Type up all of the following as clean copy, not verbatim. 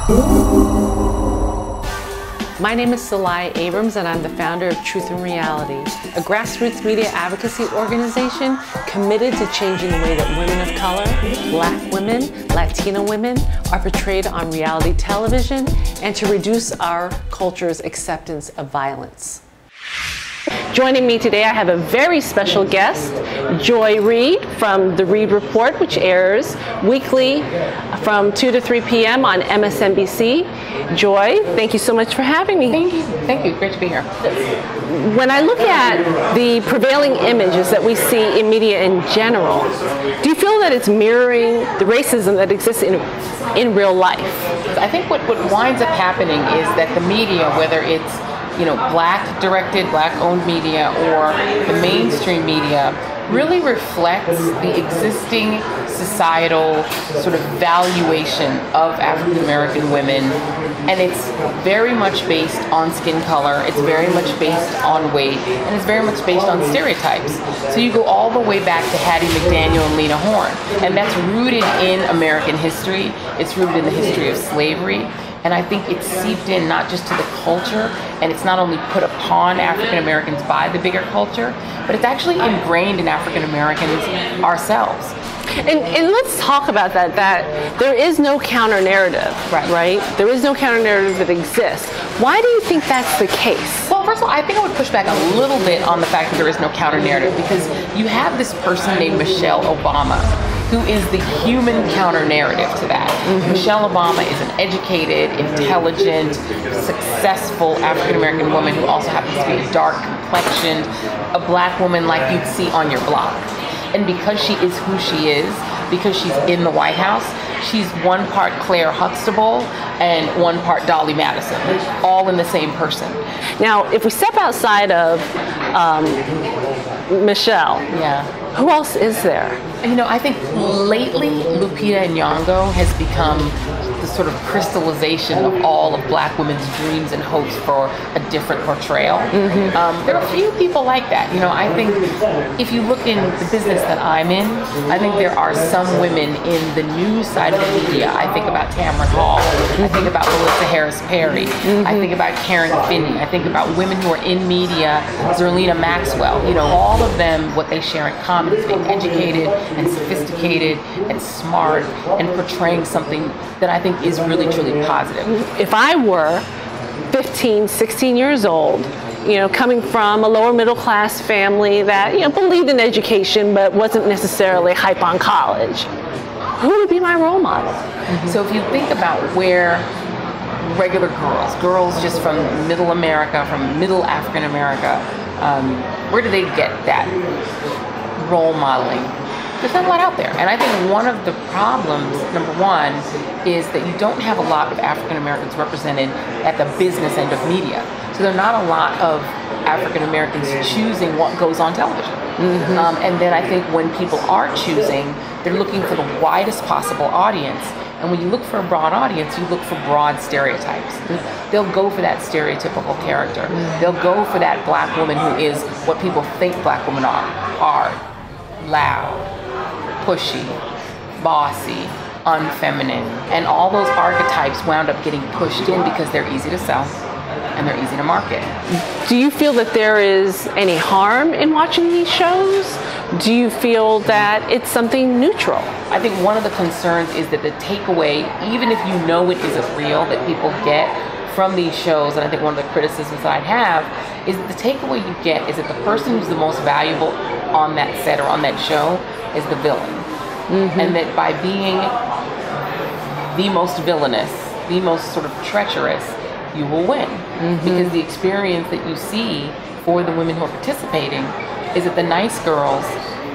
My name is Sil Lai Abrams, and I'm the founder of Truth and Reality, a grassroots media advocacy organization committed to changing the way that women of color, Black women, Latina women are portrayed on reality television, and to reduce our culture's acceptance of violence. Joining me today, I have a very special guest, Joy Reid from the Reid Report, which airs weekly from 2 to 3 p.m. on MSNBC. Joy, thank you so much for having me. Thank you. Thank you. Great to be here. When I look at the prevailing images that we see in media in general, do you feel that it's mirroring the racism that exists in real life? I think what winds up happening is that the media, whether it's Black directed, Black owned media, or the mainstream media, really reflects the existing societal sort of valuation of African American women, and it's very much based on skin color, it's very much based on weight, and it's very much based on stereotypes. So you go all the way back to Hattie McDaniel and Lena Horne, and that's rooted in American history, it's rooted in the history of slavery. And I think it's seeped in not just to the culture, and it's not only put upon African Americans by the bigger culture, but it's actually ingrained in African Americans ourselves. And let's talk about that there is no counter narrative, right? There is no counter narrative that exists. Why do you think that's the case? Well, first of all, I think I would push back a little bit on the fact that there is no counter narrative, because you have this person named Michelle Obama, who is the human counter-narrative to that. Michelle Obama is an educated, intelligent, successful African-American woman who also happens to be dark-complexioned, a Black woman like you'd see on your block. And because she is who she is, because she's in the White House, she's one part Claire Huxtable and one part Dolly Madison, all in the same person. Now, if we step outside of Michelle, who else is there? I think lately Lupita Nyong'o has become the sort of crystallization of all of Black women's dreams and hopes for a different portrayal. There are a few people like that. I think if you look in the business that I'm in, I think there are some women in the news side of the media. I think about Tamron Hall. I think about Melissa Harris Perry. I think about Karen Finney. I think about women who are in media, Zerlina Maxwell. All of them, what they share in common is being educated and sophisticated and smart and portraying something that I think is really, truly positive. If I were 15, 16 years old, coming from a lower middle class family that, believed in education but wasn't necessarily hype on college, who would be my role model? So if you think about where regular girls just from middle America, from middle African America, where do they get that role modeling? There's not a lot out there. And I think one of the problems, number one, is that you don't have a lot of African Americans represented at the business end of media. So there are not a lot of African Americans choosing what goes on television. And then I think when people are choosing, they're looking for the widest possible audience. And when you look for a broad audience, you look for broad stereotypes. They'll go for that stereotypical character. They'll go for that Black woman who is what people think Black women are loud, pushy, bossy, unfeminine. And all those archetypes wound up getting pushed in because they're easy to sell and they're easy to market. Do you feel that there is any harm in watching these shows? Do you feel that it's something neutral? I think one of the concerns is that the takeaway, even if you know it isn't real, that people get from these shows, and I think one of the criticisms that I have, is that the takeaway you get is that the person who's the most valuable on that set or on that show is the villain. And that by being the most villainous, the most sort of treacherous, you will win. Because the experience that you see for the women who are participating is that the nice girls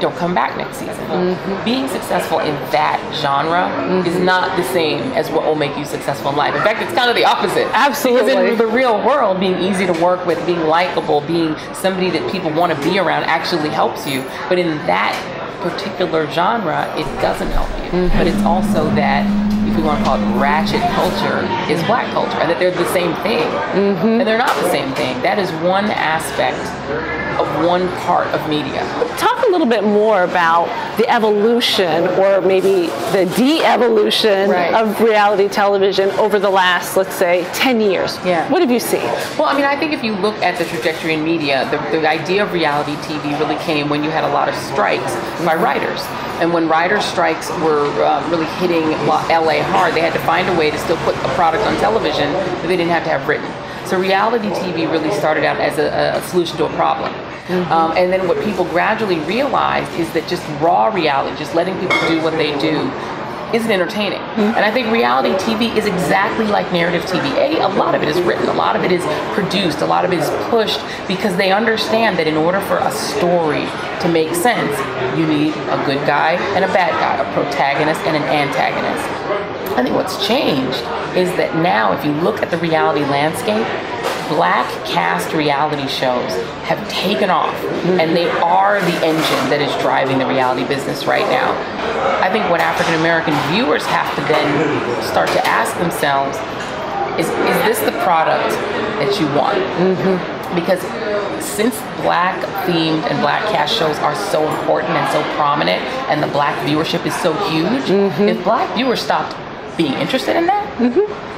don't come back next season. Being successful in that genre is not the same as what will make you successful in life. In fact, it's kind of the opposite. Absolutely. Because in the real world, being easy to work with, being likable, being somebody that people want to be around actually helps you. But in that particular genre, it doesn't help you. But it's also that, if we want to call it ratchet culture, is Black culture, and that they're the same thing. And they're not the same thing. That is one aspect of one part of media. Talk a little bit more about the evolution, or maybe the de-evolution of reality television over the last, let's say, 10 years. Yeah. What have you seen? Well, I mean, I think if you look at the trajectory in media, the idea of reality TV really came when you had a lot of strikes by writers. And when writers' strikes were really hitting LA hard, they had to find a way to still put a product on television that they didn't have to have written. So reality TV really started out as a solution to a problem. And then what people gradually realized is that just raw reality, just letting people do what they do, isn't entertaining. And I think reality TV is exactly like narrative TV. A lot of it is written, a lot of it is produced, a lot of it is pushed because they understand that in order for a story to make sense, you need a good guy and a bad guy, a protagonist and an antagonist. I think what's changed is that now if you look at the reality landscape, Black cast reality shows have taken off, and they are the engine that is driving the reality business right now. I think what African American viewers have to then start to ask themselves is this the product that you want? Because since Black themed and Black cast shows are so important and so prominent, and the Black viewership is so huge, if Black viewers stopped being interested in that,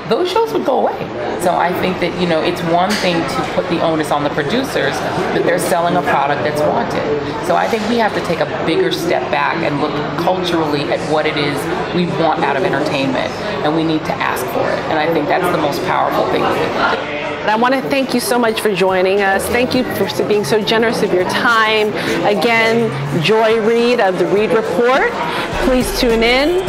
those shows would go away. So I think that, you know, it's one thing to put the onus on the producers that they're selling a product that's wanted. So I think we have to take a bigger step back and look culturally at what it is we want out of entertainment, and we need to ask for it. And I think that's the most powerful thing we can do. I want to thank you so much for joining us. Thank you for being so generous of your time. Again, Joy Reid of the Reid Report. Please tune in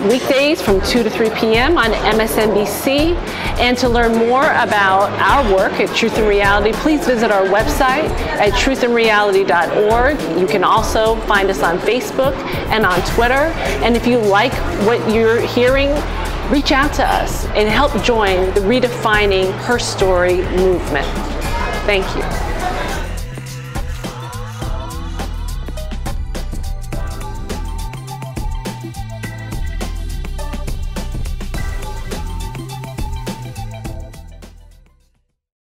weekdays from 2 to 3 p.m. on MSNBC. And to learn more about our work at Truth and Reality, please visit our website at truthandreality.org. You can also find us on Facebook and on Twitter. And if you like what you're hearing, reach out to us and help join the Redefining HERstory movement. Thank you.